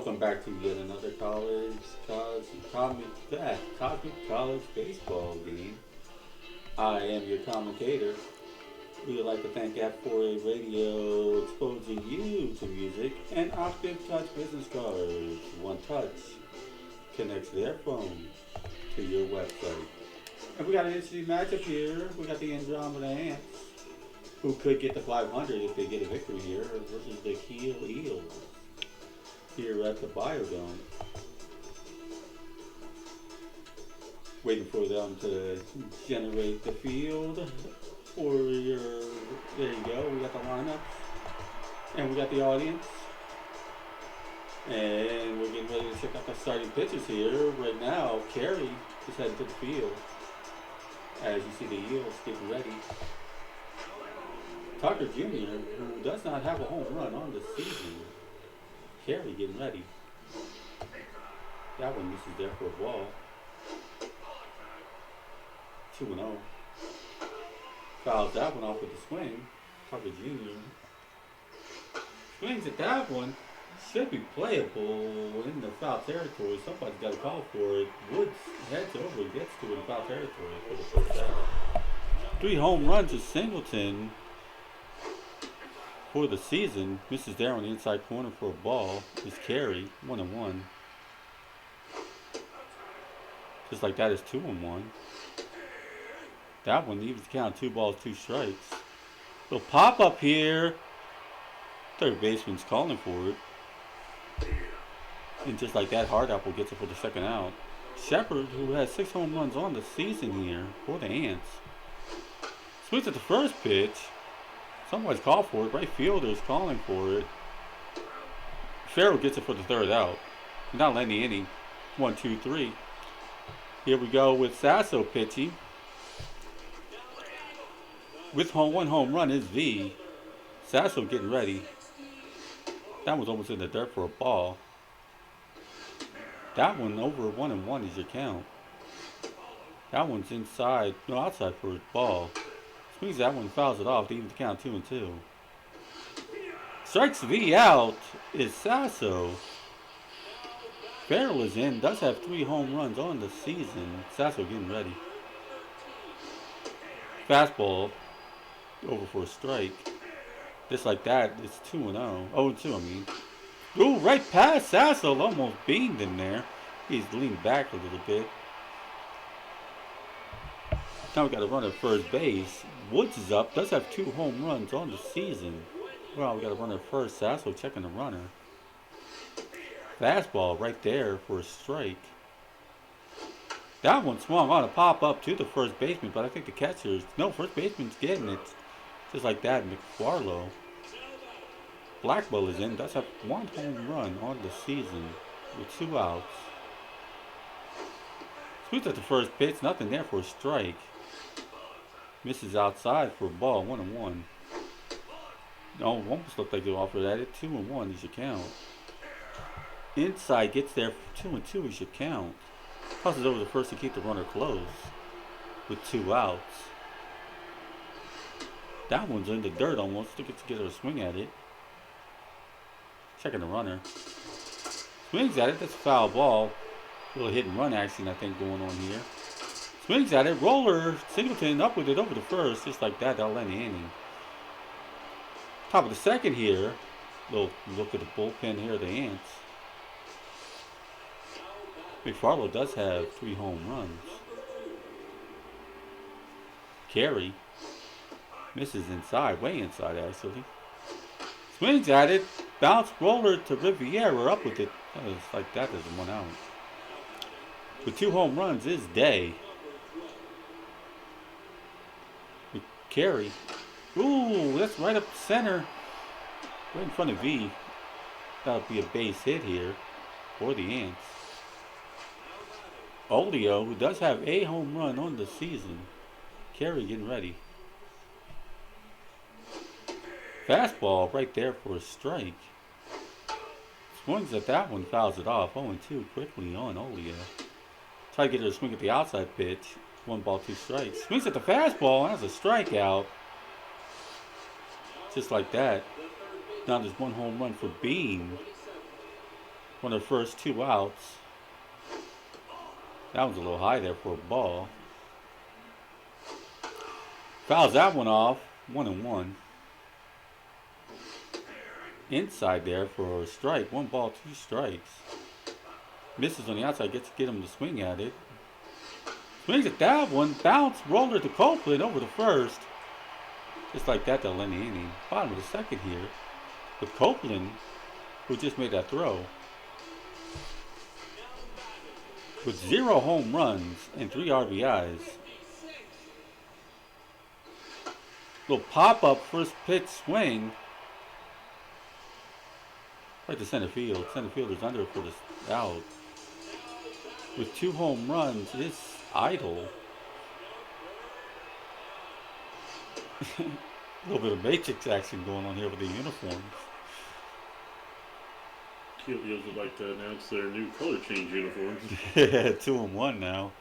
Welcome back to yet another cosmic college baseball game. I am your commentator. We would like to thank F4A Radio exposing you to music and Octave Touch business cards. One touch connects their phone to your website. And we got an interesting matchup here. We got the Andromeda Ants, who could get to 500 if they get a victory here, versus the Keel Eels here at the Biodome. Waiting for them to generate the field for your, there you go, we got the lineups, and we got the audience, and we're getting ready to check out the starting pitchers here. Right now, Carey is heading to the field, as you see the Eels getting ready. Tucker Jr., who does not have a home run on the season. Carey getting ready. That one misses there for a ball. 2-0. Fouls that one off with the swing. Tucker Jr. swings at that one. Should be playable in the foul territory. Somebody's got to call for it. Woods heads over and gets to it in foul territory for the first out. 3 home runs to Singleton for the season. Misses there on the inside corner for a ball. Is Carey 1-1. Just like that is 2-1. That one evens the count. 2 balls, 2 strikes. Little pop up here. Third baseman's calling for it. And just like that, Hardapple gets it for the second out. Shepard, who has 6 home runs on the season here for the Ants, swings at the first pitch. Somebody's called for it. Right fielder's calling for it. Farrell gets it for the third out. Not letting any. 1, 2, 3. Here we go with Sasso pitching. With one home run is V. Sasso getting ready. That was almost in the dirt for a ball. That one over 1-1 is your count. That one's inside, no, outside for a ball. Swings that one, fouls it off to even the count 2-2. Strikes V out is Sasso. Farrell is in, does have 3 home runs on the season. Sasso getting ready. Fastball over for a strike. Just like that, it's 2-0. 0-2, I mean. Ooh, right past Sasso, almost beamed in there. He's leaned back a little bit. Now we got a runner at first base. Woods is up, does have 2 home runs on the season. Well, we got a runner at first. Sasso checking the runner. Fastball right there for a strike. That one swung on a pop up to the first baseman, but I think the catcher's, no, first baseman's getting it. Just like that, McFarlow. Blackball is in, does have 1 home run on the season with 2 outs. Swings at the first pitch, nothing there for a strike. Misses outside for a ball, 1-1. No, almost looked like they offered at it. 2-1 is your count. Inside gets there, 2-2 is your count. Tosses over the first to keep the runner close with 2 outs. That one's in the dirt almost. Still gets to get a swing at it. Checking the runner. Swings at it. That's a foul ball. A little hit and run action, I think, going on here. Swings at it. Roller. Singleton up with it over the first. Just like that. That'll end the inning. Top of the second here. Little look at the bullpen here of the Ants. McFarlow does have 3 home runs. Carey misses inside, way inside actually. Swings at it, bounce roller to Riviera, up with it. It's like that, there's 1 out. With 2 home runs is Day. With Carey. Ooh, that's right up center. Right in front of V. That'll be a base hit here for the Ants. Olio, who does have a home run on the season. Carey getting ready. Fastball right there for a strike. Swings at that one, fouls it off. 0-2 quickly on Olio. Try to get her to swing at the outside pitch. 1 ball, 2 strikes. Swings at the fastball, and that's a strikeout. Just like that. Now there's 1 home run for Bean. One of the first 2 outs. That was a little high there for a ball. Fouls that one off. 1-1. Inside there for a strike. 1 ball, 2 strikes. Misses on the outside. Gets to get him to swing at it. Swings at that one. Bounce roller to Copeland over the first. Just like that, they'll end the inning. Bottom of the second here. With Copeland, who just made that throw. With 0 home runs and 3 RBIs. Little pop-up first pitch swing. Right to center field. Center fielder's under for this out. With 2 home runs, it's idle. A little bit of Matrix action going on here with the uniforms. Eels would like to announce their new color change uniforms. Yeah, 2-1 now.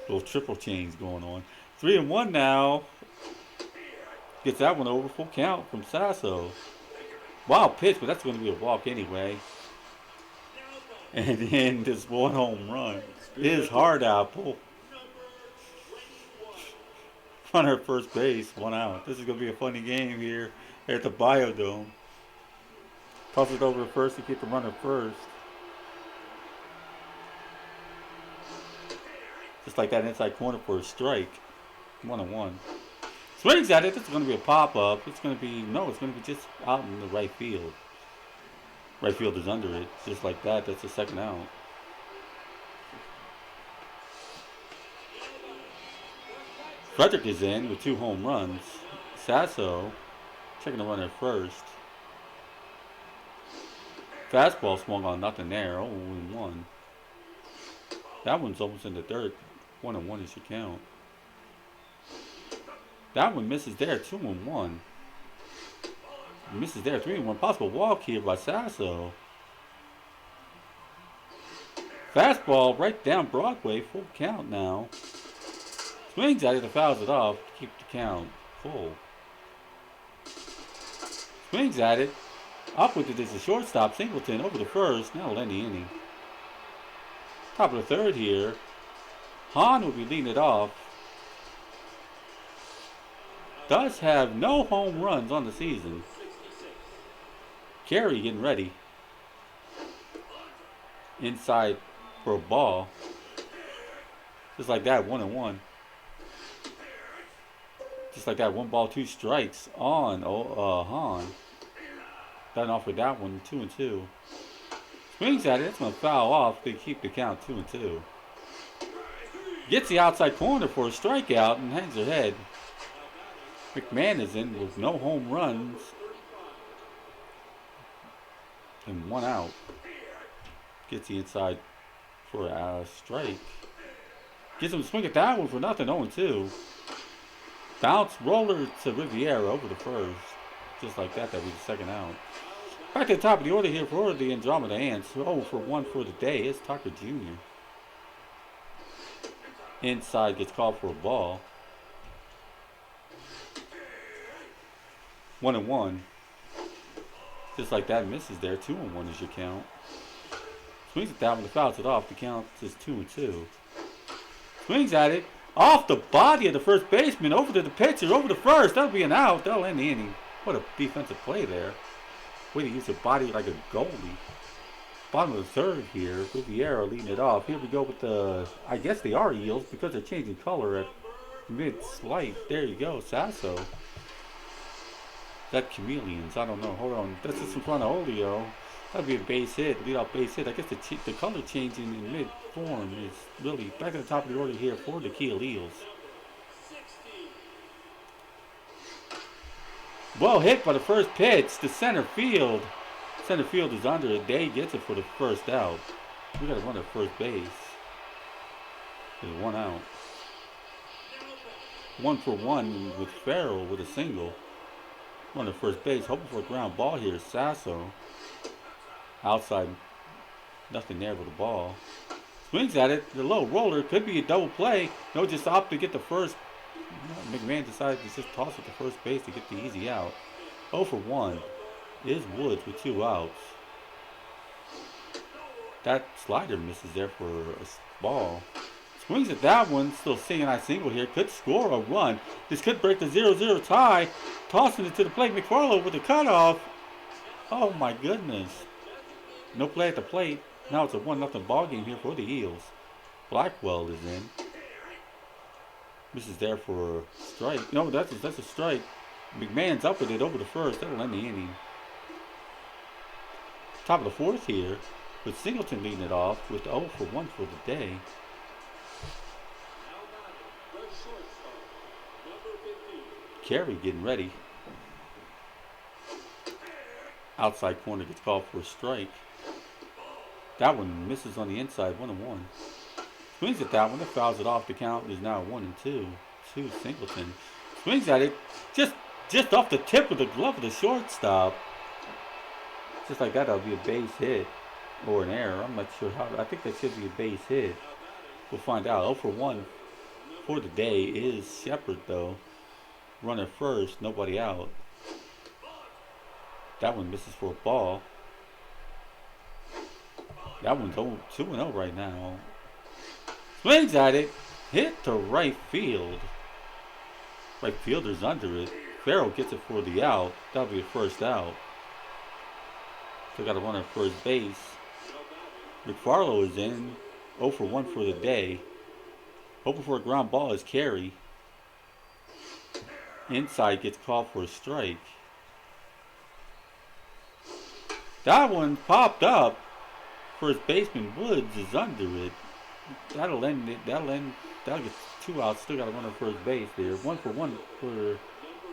Little triple change going on. 3-1 now. Gets that one over. Full count from Sasso. Wild pitch, but that's going to be a walk anyway. And then this 1 home run. His hard apple. Runner at first base, 1 out. This is going to be a funny game here at the Biodome. Toss it over to first to keep the runner first. Just like that inside corner for a strike. 1-1. Swings at it. This is going to be a pop-up. It's going to be, no, it's going to be just out in the right field. Right fielder's under it. Just like that. That's the second out. Frederick is in with 2 home runs. Sasso checking the runner first. Fastball swung on, nothing there. 0-1. That one's almost in the dirt. 1-1 is your count. That one misses there. 2-1. Misses there. 3-1. Possible walk here by Sasso. Fastball right down Broadway. Full count now. Swings at it and fouls it off to keep the count full. Swings at it. Up with it is the shortstop. Singleton over the first. Now it'll end the inning. Top of the third here. Hahn will be leading it off. Does have no home runs on the season. Carey getting ready. Inside for a ball. Just like that, 1-1. Just like that, 1 ball, 2 strikes on Hahn. Starting off with that one, 2-2. Swings at it, it's going to foul off to keep the count 2-2. Gets the outside corner for a strikeout and hangs her head. McMahon is in with no home runs and 1 out. Gets the inside for a strike. Gets him to swing at that one for nothing, 0-2. Bounce roller to Riviera over the first. Just like that, that'll be the second out. Back to the top of the order here for the Andromeda Ants. 0-1 for the day is Tucker Jr. Inside gets called for a ball. 1-1. Just like that, misses there. 2-1 is your count. Swings at that one, fouls it off. The count is 2-2. Swings at it. Off the body of the first baseman, over to the pitcher, over the first. That'll be an out. That'll end the inning. What a defensive play there. Way to use the body like a goalie. Bottom of the third here. Riviera leading it off. Here we go with the, I guess they are Eels because they're changing color at mid-slight. There you go, Sasso. That Chameleons, I don't know. Hold on. That's just in front of Olio. That'd be a base hit, lead off base hit. I guess the color changing in mid-form is really back at the top of the order here for the Keel Eels. Well hit by the first pitch to center field. Center field is under it. Day gets it for the first out. We got to run at first base. There's 1 out. 1-for-1 with Farrell with a single. Run at first base, hoping for a ground ball here. Sasso. Outside, nothing there with the ball. Swings at it, the low roller, could be a double play. No, just opt to get the first. McMahon decided to just toss it to first base to get the easy out. 0-for-1 is Woods with 2 outs. That slider misses there for a ball. Swings at that one. Still seeing I single here. Could score a run. This could break the 0-0 tie. Tossing it to the plate. McFarlow with the cutoff. Oh my goodness. No play at the plate. Now it's a 1-0 ball game here for the Eels. Blackwell is in. This is there for a strike. No, that's a strike. McMahon's up with it over the first. That'll end the inning. Top of the fourth here, with Singleton leading it off with 0 for 1 for the day. Carey getting ready. Outside corner gets called for a strike. That one misses on the inside, 1-1. Swings at that one, that fouls it off. The count is now 1-2. Singleton swings at it, just off the tip of the glove of the shortstop. Just like that, that'll be a base hit or an error. I'm not sure how. I think that should be a base hit. We'll find out. 0 for 1 for the day is Shepard though. Runner first, nobody out. That one misses for a ball. That one's 2-0 right now. Swings at it, hit to right field. Right fielder's under it. Farrell gets it for the out. That'll be a first out. Still got a runner at first base. McFarlow is in. 0 for 1 for the day. Hoping for a ground ball is Carey. Inside gets called for a strike. That one popped up. First baseman Woods is under it. That'll end it. That'll get 2 outs. Still got a runner at first base there. 1 for 1 for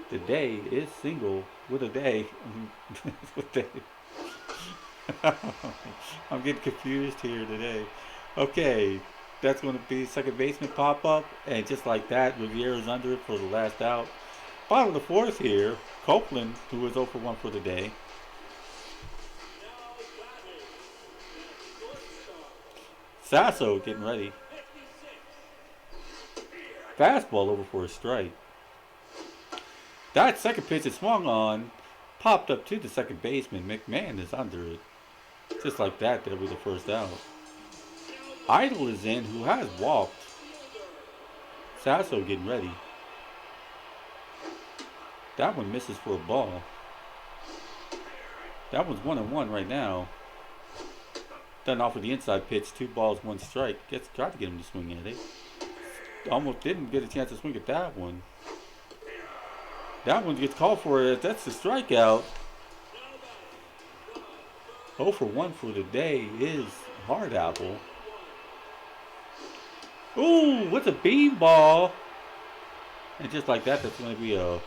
the day is single with a day. I'm getting confused here today. Okay, that's going to be second baseman pop up, and just like that, Rivera's under it for the last out. Bottom of the fourth here, Copeland, who was 0 for 1 for the day. Sasso getting ready. Fastball over for a strike. That second pitch is swung on, popped up to the second baseman. McMahon is under it. Just like that, that'll be the first out. Idle is in, who has walked. Sasso getting ready. That one misses for a ball. That one's 1-1 right now. Doesn't offer the inside pitch. 2 balls, 1 strike. Tried to get him to swing at it. Almost didn't get a chance to swing at that one. That one gets called for it. That's the strikeout. 0 for 1 for the day is Hard Apple. Ooh, what's a beanball? And just like that, that's going to be a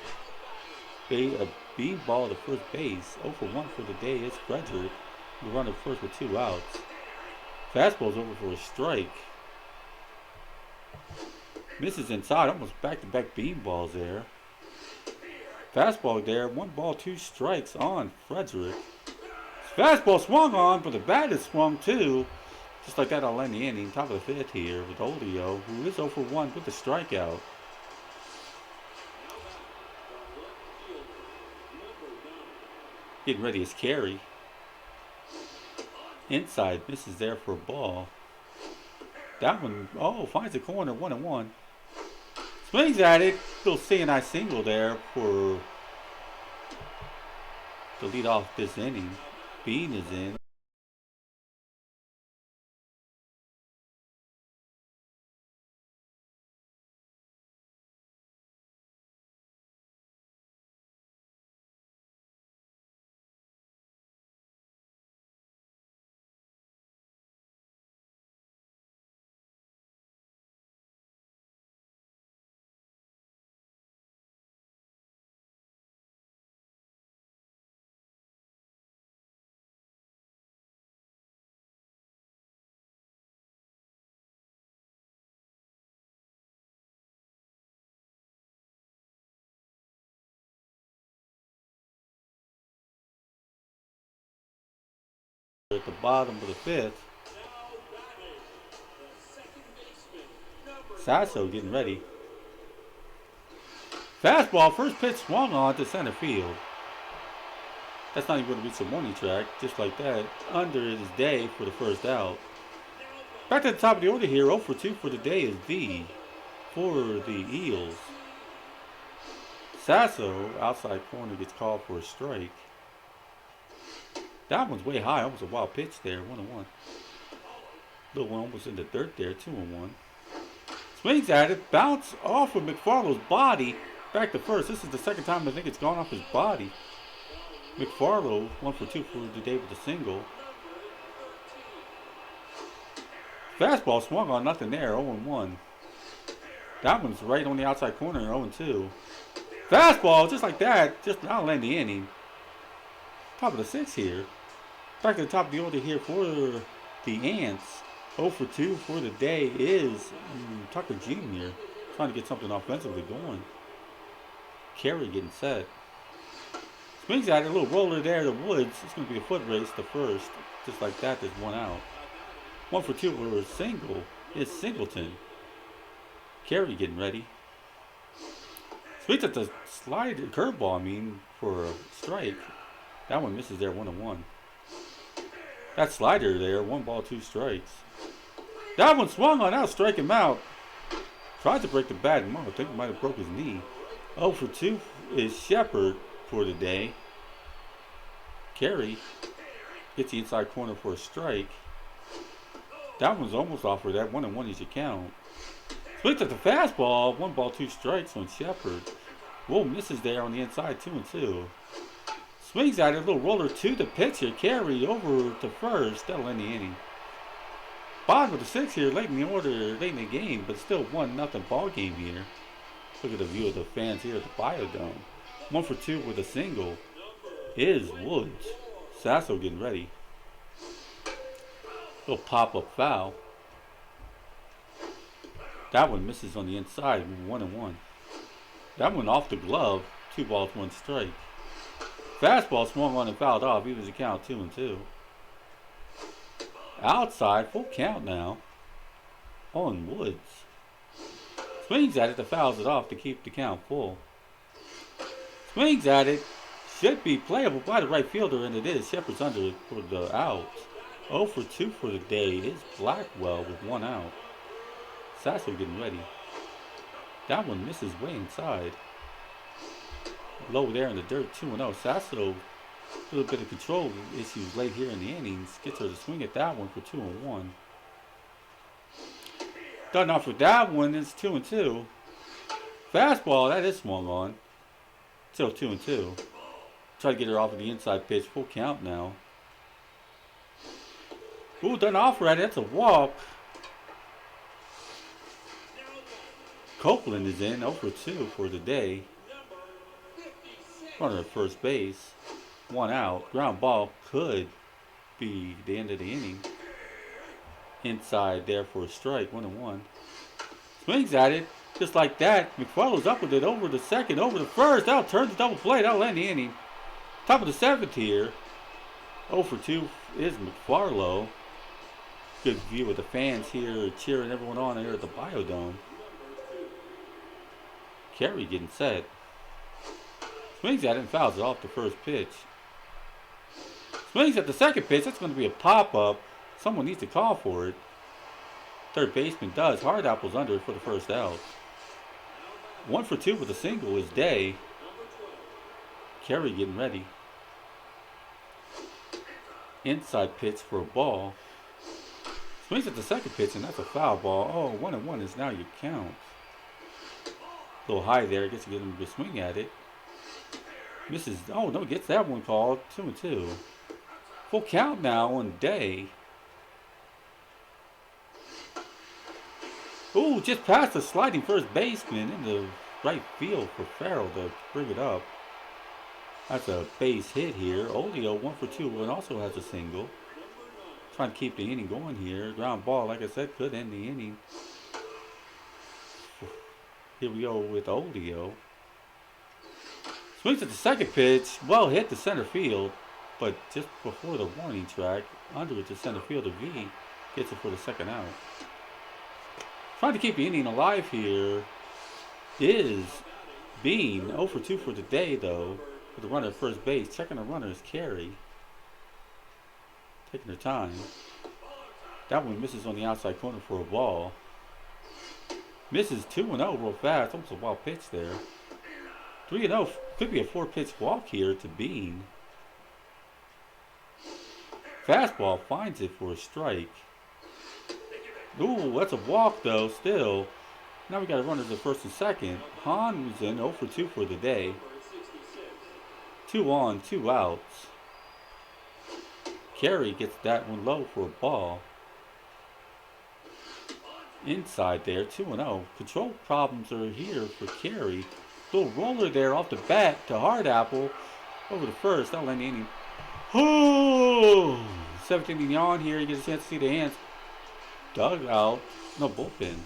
beanball to first base. 0 for 1 for the day is Frederick. The runner first with 2 outs. Fastball's over for a strike. Misses inside, almost back-to-back beanballs there. Fastball there, 1 ball, 2 strikes on Frederick. Fastball swung on, but the bat is swung too. Just like that, I'll end the inning. Top of the 5th here with Olio, who is 0 for 1 with the strikeout. Getting ready is Carey. Inside, misses there for a ball. That one, finds the corner, 1-1. Swings at it. Little C&I single there for to lead off this inning. Bean is in. At the bottom of the 5th. Sasso getting ready. Fastball, first pitch swung on to center field. That's not even going to reach the warning track. Just like that. Under it is day for the first out. Back to the top of the order here. 0 for 2 for the day is V for the Eels. Sasso, outside corner, gets called for a strike. That one's way high. Almost a wild pitch there. 1-1. Little one almost in the dirt there. 2-1. Swings at it. Bounce off of McFarland's body. Back to first. This is the second time I think it's gone off his body. McFarland 1 for 2 for the day with a single. Fastball swung on, nothing there. 0-1. That one's right on the outside corner. 0-2. Fastball just like that. Just not land the inning. Top of the 6th here. Back to the top of the order here for the Ants. 0 for 2 for the day is Tucker Jr. Trying to get something offensively going. Carey getting set. Swings at it, a little roller there to Woods. It's going to be a foot race to first. Just like that, there's one out. 1 for 2 for a single is Singleton. Carey getting ready. Swings at the slide curveball, for a strike. That one misses there, 1-1. That slider there, 1 ball, 2 strikes. That one swung on out, strike him out. Tried to break the bat, I think he might have broke his knee. 0 for 2 is Shepard for the day. Carey gets the inside corner for a strike. That one's almost off for that. 1-1 is your count. Swings at the fastball, 1 ball, 2 strikes on Shepard. Whoa, misses there on the inside, 2-2. Swings at it, a little roller to the pitcher. Carey over to first. That'll end the inning. Bottom of the 6th here, late in the order, late in the game, but still 1-0 ball game here. Look at the view of the fans here at the Biodome. 1 for 2 with a single is Woods. Sasso getting ready. Little pop-up foul. That one misses on the inside, 1-1. That one off the glove, 2 balls, 1 strike. Fastball swung on and fouled off, evens the count 2-2. Outside, full count now on Woods. Swings at it, to fouls it off to keep the count full. Swings at it, should be playable by the right fielder, and it is. Shepard's under it for the out. 0 for 2 for the day is Blackwell with 1 out. Sasso getting ready. That one misses way inside. Low there in the dirt, 2-0. Sasso, a little bit of control issues late here in the innings. Gets her to swing at that one for 2-1. Done off with that one, it's 2-2. Fastball, that is swung on. Still 2-2. Try to get her off of the inside pitch. Full count now. Ooh, done off right. That's a walk. Copeland is in 0 for 2 for the day. Runner at first base. 1 out. Ground ball could be the end of the inning. Inside there for a strike. 1-1. Swings at it. Just like that. McFarland's up with it over the second, over the first. That'll turn the double play. That'll end the inning. Top of the 7th here. 0 for 2 is McFarland. Good view of the fans here cheering everyone on here at the Biodome. Carey getting set. Swings at it and fouls it off the first pitch. Swings at the second pitch. That's going to be a pop-up. Someone needs to call for it. Third baseman does. Hardapple's under it for the first out. 1 for 2 with a single is Day. Carey getting ready. Inside pitch for a ball. Swings at the second pitch, and that's a foul ball. Oh, 1-1 is now your count. A little high there. Gets to get him to swing at it. Misses. Oh, no, gets that one called. 2-2. Full count now on Day. Ooh, just past the sliding first baseman in the right field for Farrell to bring it up. That's a base hit here. Olio 1 for 2 and also has a single. Trying to keep the inning going here. Ground ball, like I said, could end the inning. Here we go with Olio. Swings at the second pitch. Well hit to center field. But just before the warning track, under it to center fielder V gets it for the second out. Trying to keep the inning alive here is Bean. 0 for 2 for the day, though. with the runner at first base. Checking the runner is Carey. Taking her time. That one misses on the outside corner for a ball. Misses 2-0 real fast. Almost a wild pitch there. 3-0. Could be a 4-pitch walk here to Bean. Fastball finds it for a strike. Ooh, that's a walk though, still. Now we got a runner at first and second. Hahn was in 0 for 2 for the day. 2 on, 2 outs. Carey gets that one low for a ball. Inside there, 2-0. Control problems are here for Carey. Little roller there off the bat to Hardapple. Over the first. That'll end the inning. Oh! 7th inning on here. You get a chance to see the hands. Dugout. No, bullpen.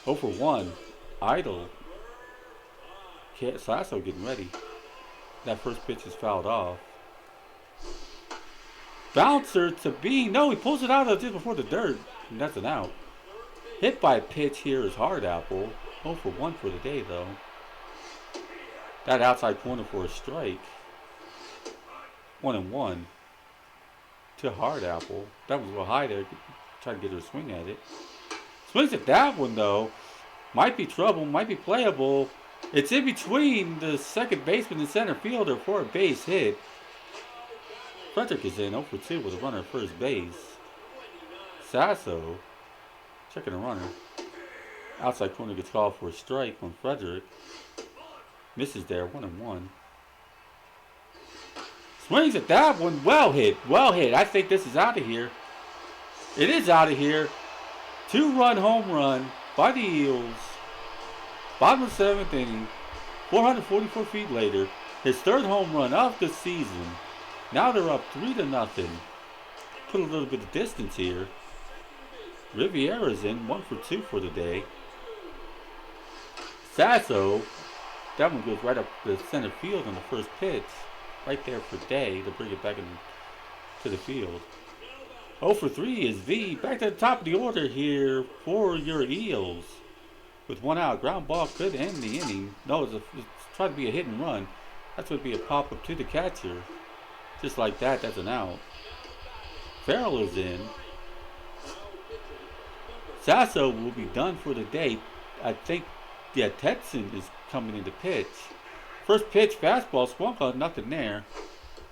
0 for 1. Idle. Sasso getting ready. That first pitch is fouled off. Bouncer to Bean. No, he pulls it out just before the dirt. And that's an out. Hit by pitch here is Hardapple. 0 for 1 for the day, though. That outside corner for a strike. 1-1 to Hardapple. That was a little high there. Trying to get her a swing at it. Swings at that one, though. Might be trouble. Might be playable. It's in between the second baseman and center fielder for a base hit. Frederick is in 0 for 2 with a runner at first base. Sasso checking a runner. Outside corner gets called for a strike on Frederick. Misses there, 1-1. Swings at that one. Well hit. Well hit. I think this is out of here. It is out of here. 2-run home run by the Eels. Bottom of the 7th inning. 444 feet later. His 3rd home run of the season. Now they're up 3-0. Put a little bit of distance here. Riviera's in 1 for 2 for the day. Sasso, that one goes right up the center field on the first pitch. Right there for Day to bring it back to the field. 0 for 3 is V. Back to the top of the order here for your Eels. With 1 out, ground ball could end the inning. No, it's trying to be a hit and run. That's going to be a pop up to the catcher. Just like that, that's an out. Farrell is in. Sasso will be done for the day. I think, yeah, Tetson is coming into pitch. First pitch, fastball, swung on, nothing there.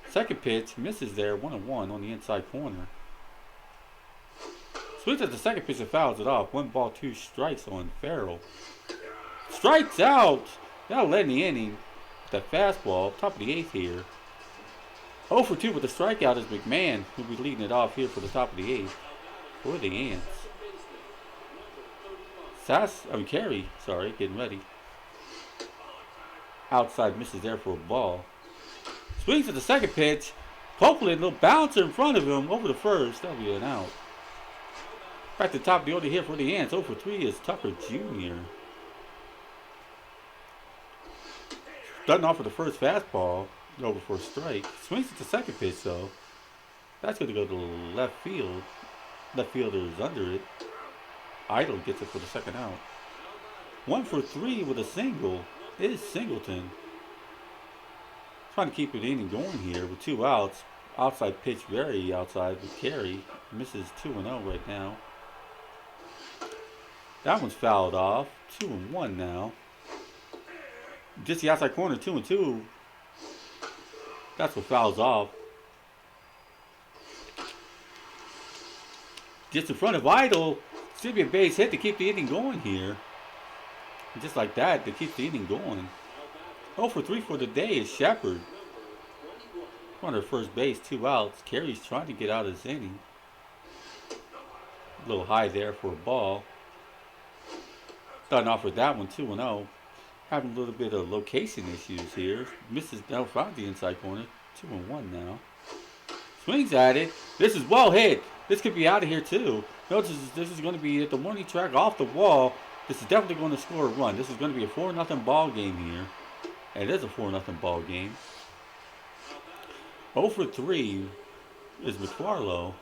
Second pitch, misses there, 1-1 on the inside corner. Swings at the second pitch and fouls it off. 1 ball, 2 strikes on Farrell. Strikes out! That'll end the inning. The fastball, top of the 8th here. 0 for 2 with a strikeout is McMahon, who'll be leading it off here for the top of the 8th. For the Ants. Carey, getting ready. Outside misses there for a ball. Swings at the second pitch. Copeland, little bouncer in front of him over the first. That'll be an out. Back to the top of the order here for the Ants. 0 for 3 is Tucker Jr. Doesn't offer the first fastball. Over for a strike. Swings at the second pitch though. That's going to go to left field. Left fielder is under it. Idle gets it for the second out. 1 for 3 with a single is Singleton. Trying to keep the inning going here with 2 outs. Outside pitch very outside with Carey. Misses 2-0 right now. That one's fouled off. 2-1 now. Just the outside corner, 2-2. That's what fouls off. Just in front of Idle. Should be a base hit to keep the inning going here. And just like that, to keep the inning going. 0 for 3 for the day is Shepard. Runner first base, 2 outs. Carey's trying to get out of this inning. A little high there for a ball. Starting off with that one, 2-0. Having a little bit of location issues here. Misses now, found the inside corner. 2-1 now. Swings at it. This is well hit. This could be out of here too. Notice this is going to be at the warning track off the wall. This is definitely going to score a run. This is going to be a 4-0 ball game here. And it is a 4-0 ball game. 0 for 3 is McFarlow.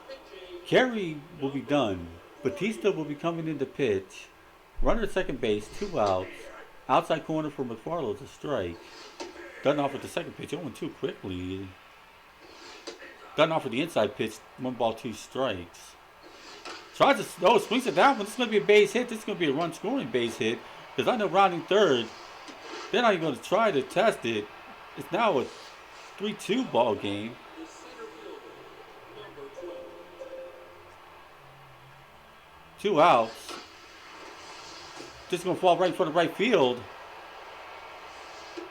Carey will be done. Batista will be coming into pitch. Runner at second base, 2 outs. Outside corner for McFarlow is a strike. Doesn't offer the second pitch. 0-2 quickly. Doesn't offer the inside pitch. 1 ball, 2 strikes. Tries to, swings at that one. This is going to be a base hit. This is going to be a run scoring base hit. Because I know rounding third, they're not even going to try to test it. It's now a 3-2 ball game. Two outs. Just going to fall right in front of right field.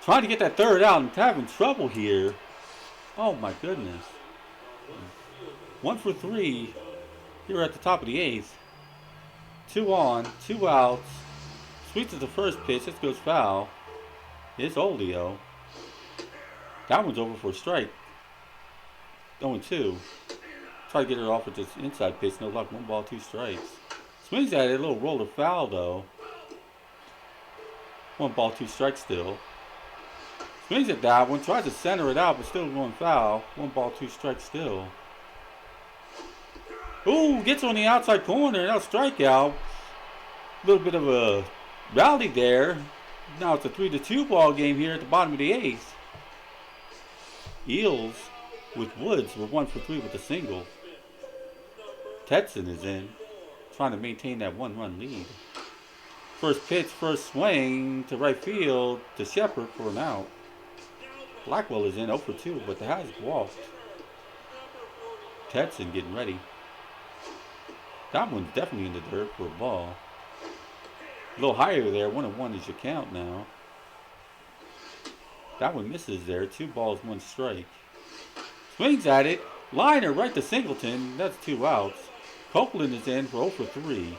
Trying to get that third out and having trouble here. Oh my goodness. 1 for 3 here at the top of the 8th. 2 on, 2 outs. Sweeps at the first pitch. This goes foul. It's Olio. That one's over for a strike. 0-2. Try to get it off with this inside pitch. No luck. 1 ball, 2 strikes. Swings at it. A little roller foul though. 1 ball, 2 strikes still. Swings at that one. Tries to center it out, but still going foul. 1 ball, 2 strikes still. Ooh, gets on the outside corner. Now strikeout. A little bit of a rally there. Now it's a 3-2 ball game here at the bottom of the 8th. Eels with Woods were 1 for 3 with a single. Tetson is in, trying to maintain that 1-run lead. First pitch, first swing to right field to Shepard for an out. Blackwell is in 0 for 2, but the has walked. Tetson getting ready. That one's definitely in the dirt for a ball. A little higher there. 1-1 is your count now. That one misses there. 2 balls, 1 strike. Swings at it. Liner right to Singleton. That's 2 outs. Copeland is in for 0 for 3.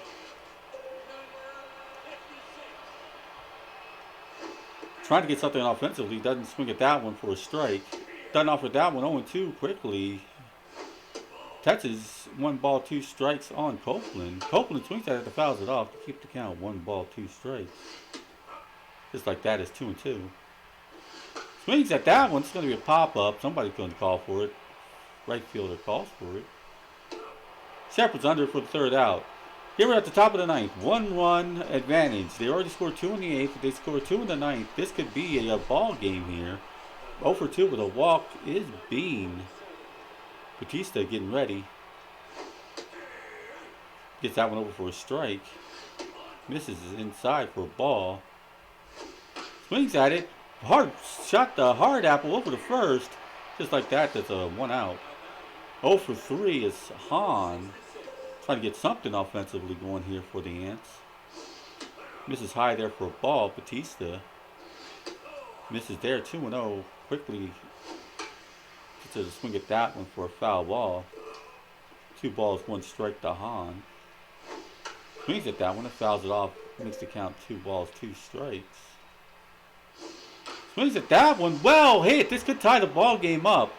Trying to get something offensively. Doesn't swing at that one for a strike. Doesn't offer that one. 0-2 quickly. Touches 1 ball, 2 strikes on Copeland. Copeland swings at it and fouls it off to keep the count. 1 ball, 2 strikes. Just like that, it's 2-2. Swings at that one. It's going to be a pop-up. Somebody's going to call for it. Right fielder calls for it. Shepard's under for the 3rd out. Here we're at the top of the 9th. 1-run advantage. They already scored 2 in the 8th. If they score 2 in the 9th, this could be a ball game here. 0 for 2 with a walk is Bean. Batista getting ready. Gets that one over for a strike. Misses inside for a ball. Swings at it. Hard shot the hard apple over the first. Just like that, that's a 1 out. 0 for 3 is Hahn. Trying to get something offensively going here for the Ants. Misses high there for a ball. Batista. Misses there. 2-0. Quickly to swing at that one for a foul ball. 2 balls, 1 strike to Hahn. Swings at that one and fouls it off. Makes the count 2 balls, 2 strikes. Swings at that one. Well hit. This could tie the ball game up.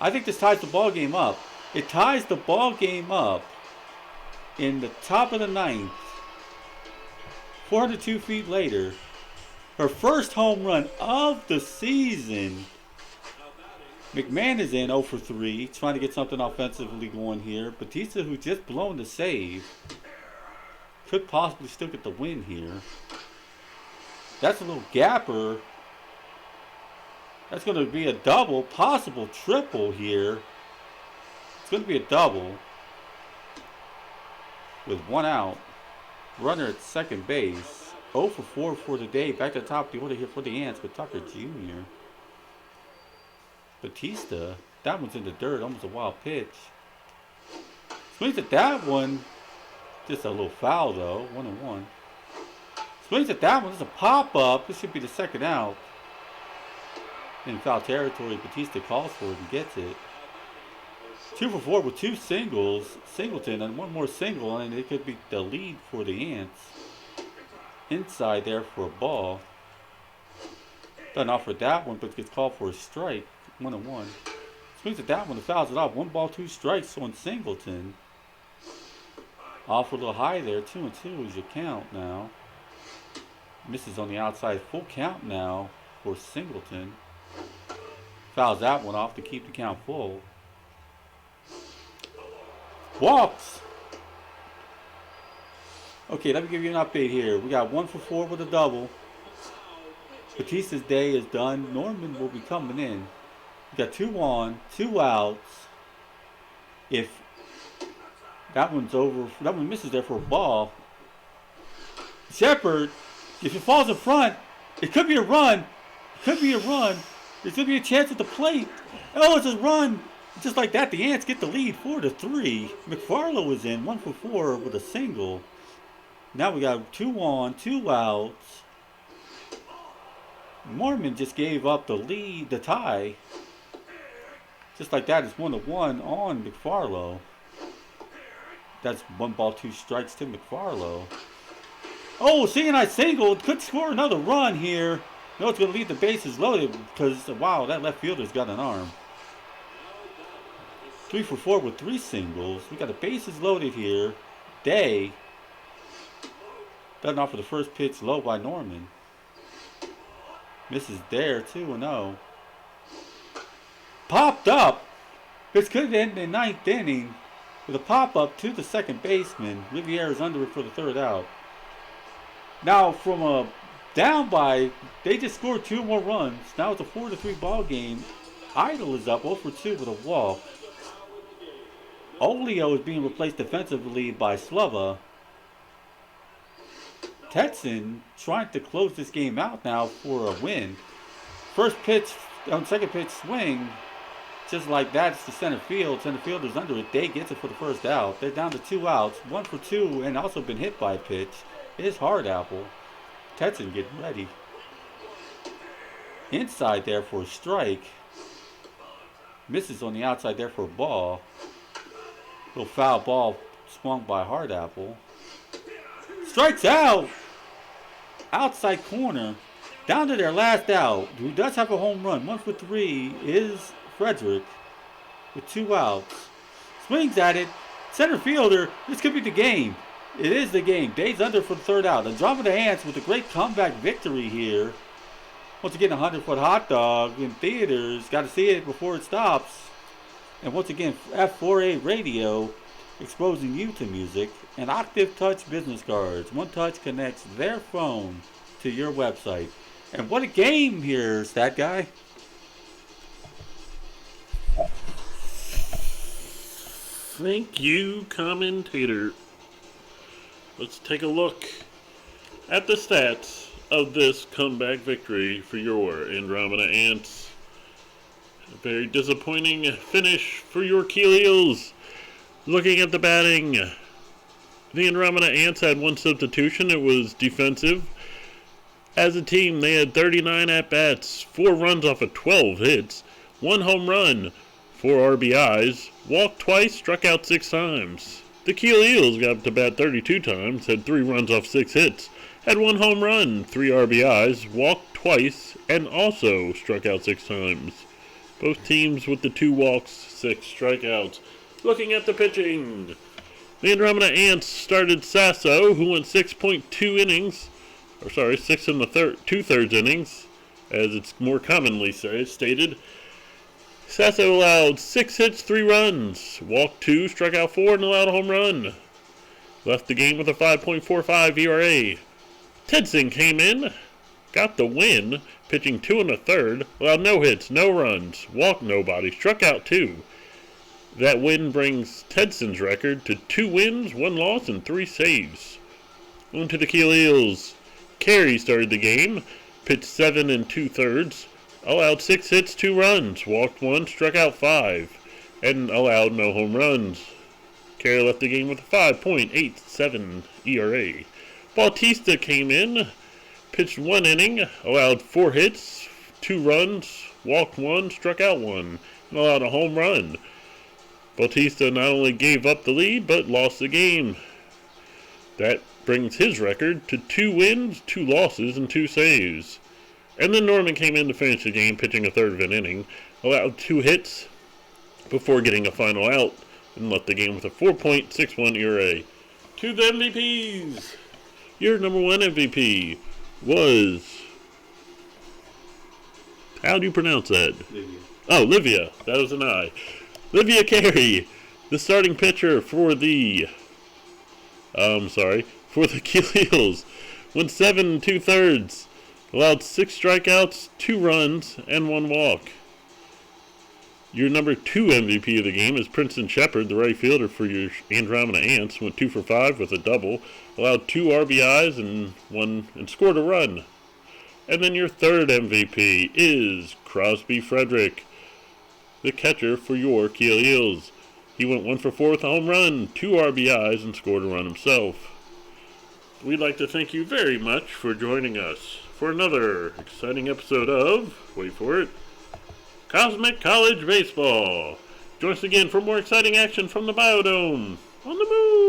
I think this ties the ball game up. It ties the ball game up in the top of the 9th. 402 feet later. Her first home run of the season. McMahon is in 0 for 3, trying to get something offensively going here. Batista, who just blown the save, could possibly still get the win here. That's a little gapper. That's going to be a double, possible triple here. It's going to be a double with 1 out. Runner at second base. 0 for 4 for the day. Back to the top of the order here for the Ants with Tucker Jr. Batista, that one's in the dirt, almost a wild pitch. Swings at that one, just a little foul though, 1-1. Swings at that one, it's a pop-up, this should be the 2nd out. In foul territory, Batista calls for it and gets it. 2 for 4 with 2 singles, Singleton, and 1 more single, and it could be the lead for the Ants. Inside there for a ball. Doesn't offer that one, but gets called for a strike. 1-1. Swings at that one and fouls it off. 1 ball, 2 strikes on Singleton. Off a little high there. 2-2 is your count now. Misses on the outside. Full count now for Singleton. Fouls that one off to keep the count full. Walks. Okay, let me give you an update here. We got 1 for 4 with a double. Batista's day is done. Norman will be coming in. We got 2 on, 2 outs. If that one's over, that one misses there for a ball. Shepard, if it falls in front, it could be a run. It could be a run. There's going to be a chance at the plate. Oh, it's a run. Just like that, the Ants get the lead 4-3. McFarlow is in 1 for 4 with a single. Now we got 2 on, 2 outs. Mormon just gave up the lead, the tie. Just like that, it's 1-1 on McFarlow. That's 1 ball, 2 strikes to McFarlow. Oh, CNI single. Could score another run here. No, it's going to leave the bases loaded because, wow, that left fielder's got an arm. 3 for 4 with 3 singles. We got the bases loaded here. Day. Done off for the first pitch, low by Norman. Misses there, 2-0. Popped up. This could end in the 9th inning with a pop-up to the second baseman. Riviera's under it for the 3rd out. Now, from a down by, they just scored 2 more runs. Now it's a 4-3 ball game. Idle is up 0 for 2 with a walk. Olio is being replaced defensively by Slava. Tetson trying to close this game out now for a win. First pitch, second pitch swing, just like that, it's to center field. Center fielder's under it. Day gets it for the 1st out. They're down to 2 outs, 1 for 2, and also been hit by a pitch. It is hard apple. Tetson getting ready. Inside there for a strike. Misses on the outside there for a ball. Little foul ball swung by Hard Apple. Strikes out! Outside corner. Down to their last out. Who does have a home run. 1 for 3 is Frederick with 2 outs. Swings at it. Center fielder. This could be the game. It is the game. Day's under for the 3rd out. Andromeda Ants with a great comeback victory here. Once again, a 100-foot hot dog in theaters. Got to see it before it stops. And once again, F4A Radio exposing you to music and Octave Touch business cards. One touch connects their phone to your website. And what a game here, Stat Guy. Thank you, commentator. Let's take a look at the stats of this comeback victory for your Andromeda Ants. A very disappointing finish for your Keel Eels. Looking at the batting, the Andromeda Ants had 1 substitution. It was defensive. As a team, they had 39 at-bats, 4 runs off of 12 hits, 1 home run, 4 RBIs, walked twice, struck out 6 times. The Keel Eels got up to bat 32 times, had 3 runs off 6 hits, had 1 home run, 3 RBIs, walked twice, and also struck out 6 times. Both teams with the 2 walks, 6 strikeouts. Looking at the pitching, the Andromeda Ants started Sasso, who went 6.2 innings, 6 and 2/3 innings, as it's more commonly stated. Sasso allowed 6 hits, 3 runs, walked 2, struck out 4, and allowed a home run. Left the game with a 5.45 ERA. Tidson came in, got the win, pitching 2 1/3, allowed no hits, no runs, walked nobody, struck out 2. That win brings Tedson's record to 2 wins, 1 loss, and 3 saves. On to the Keel Eels. Carey started the game, pitched 7 2/3, allowed 6 hits, 2 runs, walked 1, struck out 5, and allowed no home runs. Carey left the game with a 5.87 ERA. Bautista came in, pitched 1 inning, allowed 4 hits, 2 runs, walked 1, struck out 1, and allowed a home run. Bautista not only gave up the lead, but lost the game. That brings his record to 2 wins, 2 losses, and 2 saves. And then Norman came in to finish the game, pitching a 1/3 of an inning, allowed 2 hits before getting a final out, and left the game with a 4.61 ERA. To the MVPs. Your number 1 MVP was... How do you pronounce that? Livia. Oh, Livia. That was an I. Livia Carey, the starting pitcher for the... for the Keel Eels, went 7 2/3, Allowed 6 strikeouts, 2 runs, and 1 walk. Your number 2 MVP of the game is Princeton Shepard, the right fielder for your Andromeda Ants. Went 2 for 5 with a double. Allowed 2 RBIs and scored a run. And then your third MVP is Crosby Frederick, the catcher for your Keel Eels. He went 1 for 4 with a home run, 2 RBIs, and scored a run himself. We'd like to thank you very much for joining us for another exciting episode of, wait for it, Cosmic College Baseball. Join us again for more exciting action from the Biodome on the moon.